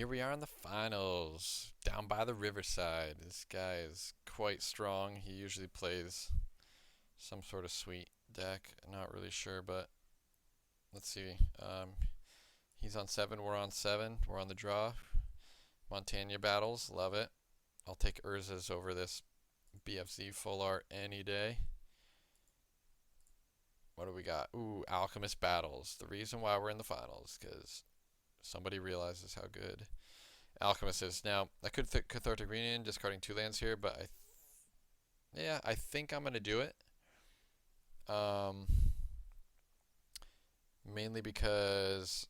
here we are in the finals, down by the riverside. This guy is quite strong. He usually plays some sort of sweet deck. Not really sure, but let's see. He's on 7, we're on 7. We're on the draw. Montana battles, love it. I'll take Urza's over this BFZ full art any day. What do we got? Ooh, Alchemist battles. The reason why we're in the finals, because somebody realizes how good Alchemist is. Now, I could think Cathartic Reunion, discarding 2 lands here, but I think I'm gonna do it. Um, Mainly because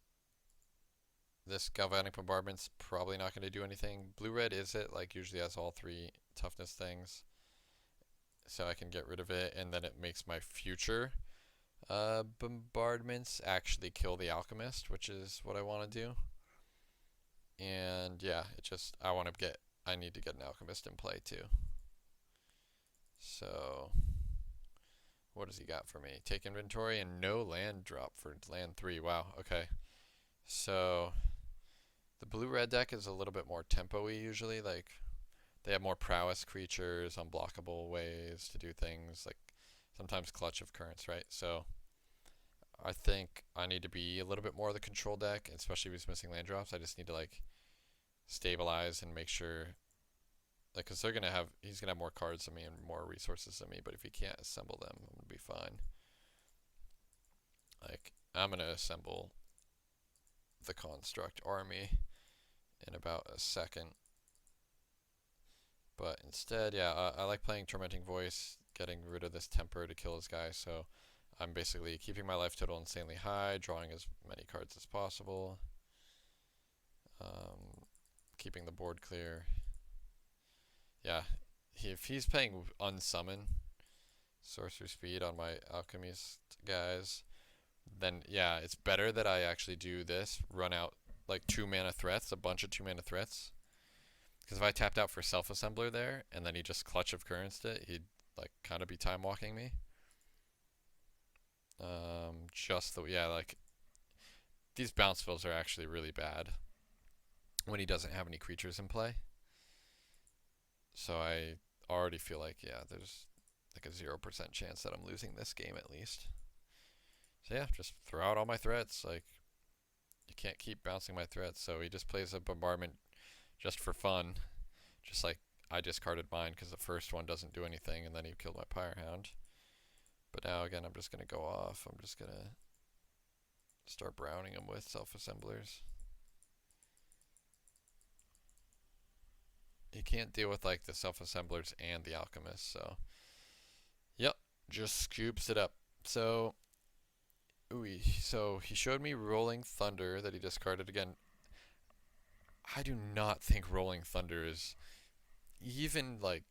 this Galvanic Bombardment's probably not gonna do anything. Blue-red Izzet like usually has all 3 toughness things, so I can get rid of it, and then it makes my future bombardments actually kill the Alchemist, which is what I want to do. And yeah, I need to get an Alchemist in play too. So, what does he got for me? Take inventory and no land drop for land 3. Wow, okay. So, the blue-red deck is a little bit more tempo-y usually. Like, they have more prowess creatures, unblockable ways to do things, like sometimes clutch of currents, right? So, I think I need to be a little bit more of the control deck, especially if he's missing land drops. I just need to, like, stabilize and make sure, like, because he's gonna have more cards than me and more resources than me, but if he can't assemble them, I'm gonna be fine. Like, I'm gonna assemble the construct army in about a second, but instead, yeah, I like playing Tormenting Voice, getting rid of this temper to kill his guy, so I'm basically keeping my life total insanely high, drawing as many cards as possible, keeping the board clear. Yeah, if he's playing Unsummon, Sorcery Speed on my Alchemist guys, then yeah, it's better that I actually do this, run out like 2 mana threats, a bunch of 2 mana threats. Because if I tapped out for Self-Assembler there, and then he just Clutch of Currents it, he'd like kind of be time walking me. Like these bounce spells are actually really bad when he doesn't have any creatures in play. So I already feel like, yeah, there's like a 0% chance that I'm losing this game at least. So yeah, just throw out all my threats. Like, you can't keep bouncing my threats. So he just plays a bombardment just for fun. Just like I discarded mine because the first one doesn't do anything, and then he killed my Pyrehound. But now again, I'm just gonna go off. I'm just gonna start browning him with self-assemblers. He can't deal with like the self-assemblers and the alchemist, so yep, just scoops it up. So, so he showed me Rolling Thunder that he discarded again. I do not think Rolling Thunder is even like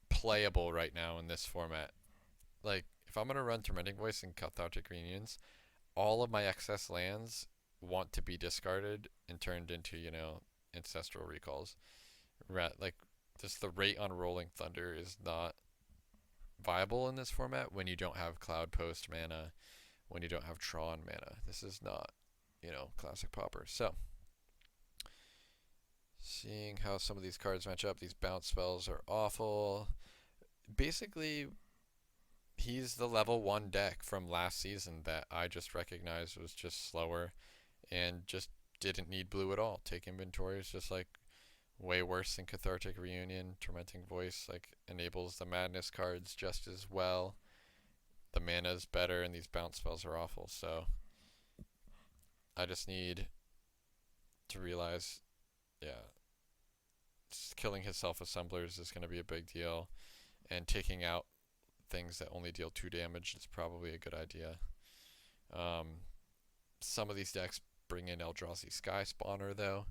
playable right now in this format. Like, if I'm gonna run Tormenting Voice and Cathartic Reunions, all of my excess lands want to be discarded and turned into, Ancestral Recalls. Like, just the rate on Rolling Thunder is not viable in this format when you don't have Cloud Post mana, when you don't have Tron mana. This is not, classic Pauper. So, seeing how some of these cards match up, these bounce spells are awful. Basically, he's the level 1 deck from last season that I just recognized was just slower and just didn't need blue at all. Take Inventory is just like way worse than Cathartic Reunion. Tormenting Voice like enables the Madness cards just as well. The mana is better, and these bounce spells are awful. So I just need to realize, yeah, killing his self-assemblers is going to be a big deal, and taking out things that only deal 2 damage is probably a good idea. Some of these decks bring in Eldrazi Sky Spawner, though,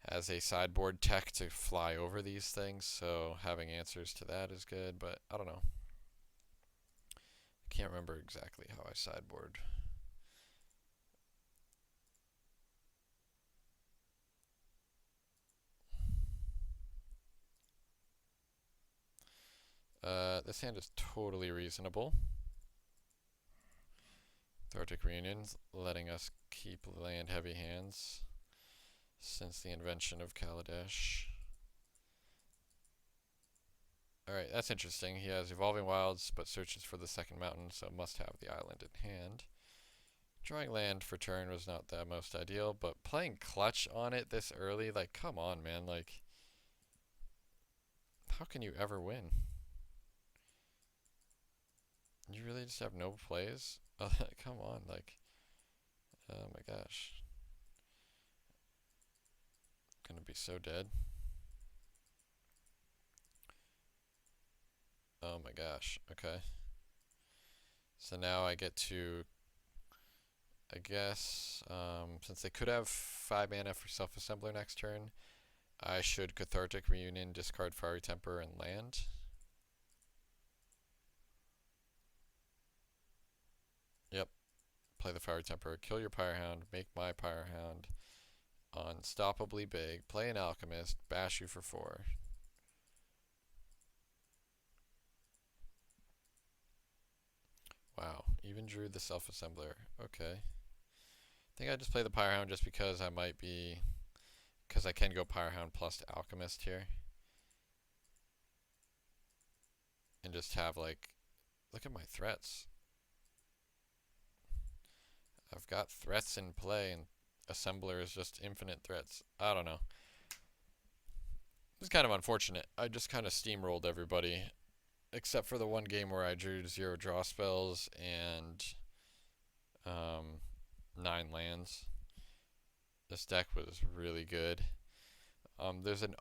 as a sideboard tech to fly over these things, so having answers to that is good, but I don't know. I can't remember exactly how I sideboard. This hand is totally reasonable. Arctic Reunions letting us keep land heavy hands. since the invention of Kaladesh. Alright, that's interesting. He has Evolving Wilds, but searches for the second mountain, so must have the island in hand. Drawing land for turn was not the most ideal, but playing clutch on it this early, like, come on, man. Like, how can you ever win? You really just have no plays? Come on, like, oh my gosh. Gonna be so dead. Oh my gosh, okay. So now I get to, I guess, since they could have 5 mana for Self-Assembler next turn, I should Cathartic Reunion, discard Fiery Temper, and land. Yep. Play the Fiery Temper, kill your Pyrehound, make my Pyrehound unstoppably big, play an Alchemist, bash you for 4. Wow, even drew the Self-Assembler. Okay. I think I just play the Pyrehound just because I might be, because I can go Pyrehound plus Alchemist here. And just have, like, look at my threats. I've got threats in play, and Assembler is just infinite threats. I don't know. It's kind of unfortunate. I just kind of steamrolled everybody, except for the one game where I drew 0 draw spells and 9 lands. This deck was really good. There's an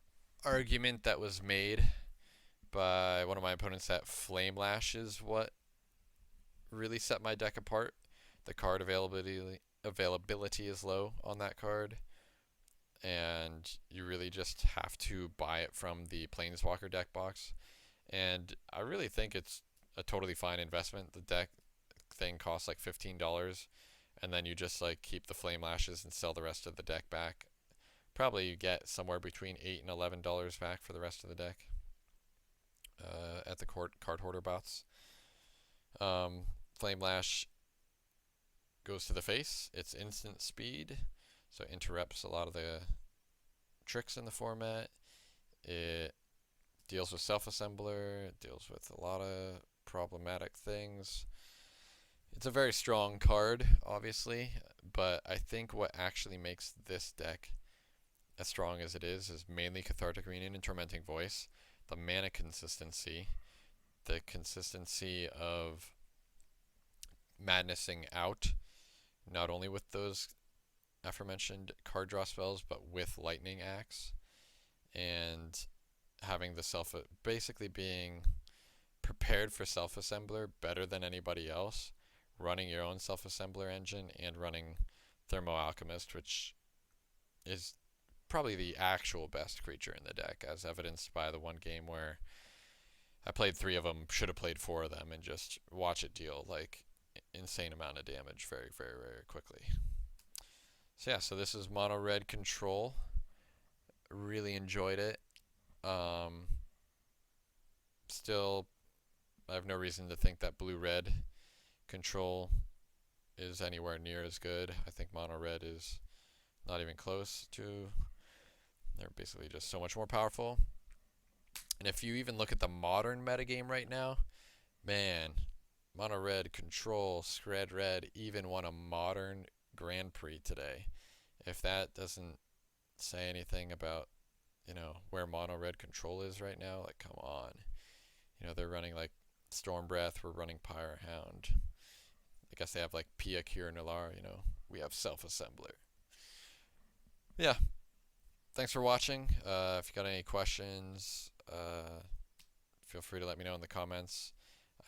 argument that was made by one of my opponents that Flame Lash is what really set my deck apart. The card availability is low on that card, and you really just have to buy it from the Planeswalker deck box. And I really think it's a totally fine investment. The deck thing costs like $15, and then you just like keep the Flame Lashes and sell the rest of the deck back. Probably you get somewhere between $8 and $11 back for the rest of the deck at the card hoarder bots. Flame Lash goes to the face. It's instant speed, so it interrupts a lot of the tricks in the format. It deals with Self-Assembler, it deals with a lot of problematic things. It's a very strong card, obviously, but I think what actually makes this deck as strong as it is mainly Cathartic Reunion and Tormenting Voice, the mana consistency, the consistency of madnessing out, not only with those aforementioned card draw spells, but with Lightning Axe, and having the basically being prepared for Self-Assembler better than anybody else, running your own Self-Assembler engine and running Thermo Alchemist, which is probably the actual best creature in the deck, as evidenced by the one game where I played 3 of them, should have played 4 of them, and just watch it deal like insane amount of damage very, very, very quickly. So yeah, so this is Mono Red Control. Really enjoyed it. Still, I have no reason to think that Blue-Red Control is anywhere near as good. I think Mono Red is not even close to. They're basically just so much more powerful. And if you even look at the modern metagame right now, man, Mono Red Control, Scred Red even won a modern Grand Prix today. If that doesn't say anything about, you know, where Mono Red Control is right now, like, come on. You know, they're running like Storm Breath, we're running Pyrehound. I guess they have like Pia, Kira, Nalar, you know, we have Self-Assembler. Yeah. Thanks for watching. If you got any questions, feel free to let me know in the comments.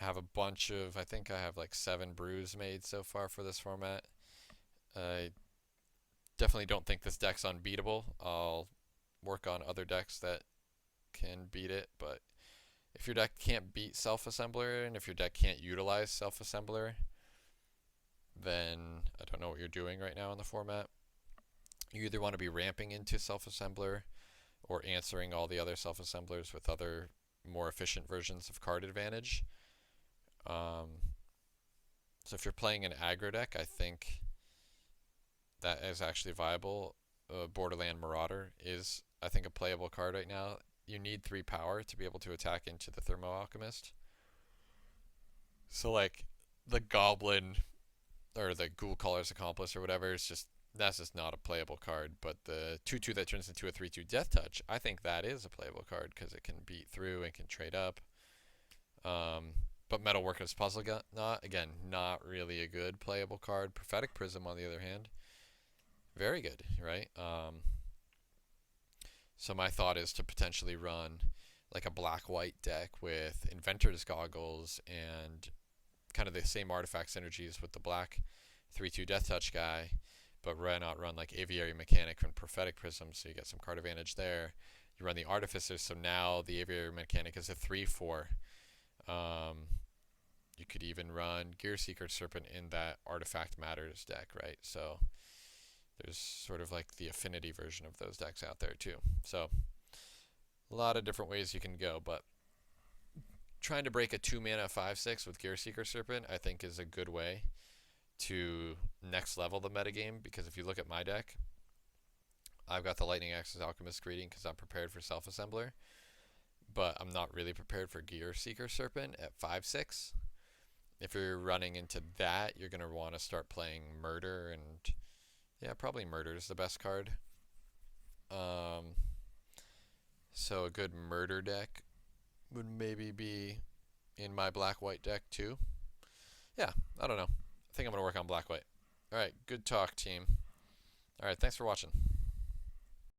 I have a bunch of, I think I have like 7 brews made so far for this format. I definitely don't think this deck's unbeatable. I'll work on other decks that can beat it, but if your deck can't beat Self-Assembler, and if your deck can't utilize Self-Assembler, then I don't know what you're doing right now in the format. You either want to be ramping into Self-Assembler or answering all the other Self-Assemblers with other more efficient versions of card advantage. So if you're playing an aggro deck, I think that is actually viable. Borderland Marauder is, I think, a playable card right now. You need 3 power to be able to attack into the Thermo Alchemist. So like the Goblin or the Ghoul Caller's Accomplice or whatever is just that's just not a playable card. But the 2/2 that turns into a 3/2 Death Touch, I think that is a playable card because it can beat through and can trade up. But Metalworker's Puzzle Knot, again, not really a good playable card. Prophetic Prism, on the other hand, very good, right? So my thought is to potentially run like a black-white deck with Inventor's Goggles and kind of the same artifact synergies with the black 3/2 Death Touch guy, but why not run like Aviary Mechanic and Prophetic Prism so you get some card advantage there. You run the Artificer, so now the Aviary Mechanic is a 3/4. You could even run Gear Seeker Serpent in that Artifact Matters deck, right? So there's sort of like the affinity version of those decks out there too. So a lot of different ways you can go, but trying to break a 2-mana 5/6 with Gear Seeker Serpent, I think, is a good way to next level the metagame, because if you look at my deck, I've got the Lightning Axis Alchemist Greeting because I'm prepared for Self-Assembler, but I'm not really prepared for Gear Seeker Serpent at 5/6. If you're running into that, you're going to want to start playing Murder, and yeah, probably Murder is the best card. So a good Murder deck would maybe be in my black-white deck too. Yeah, I don't know. I think I'm going to work on black-white. All right, good talk, team. All right, thanks for watching.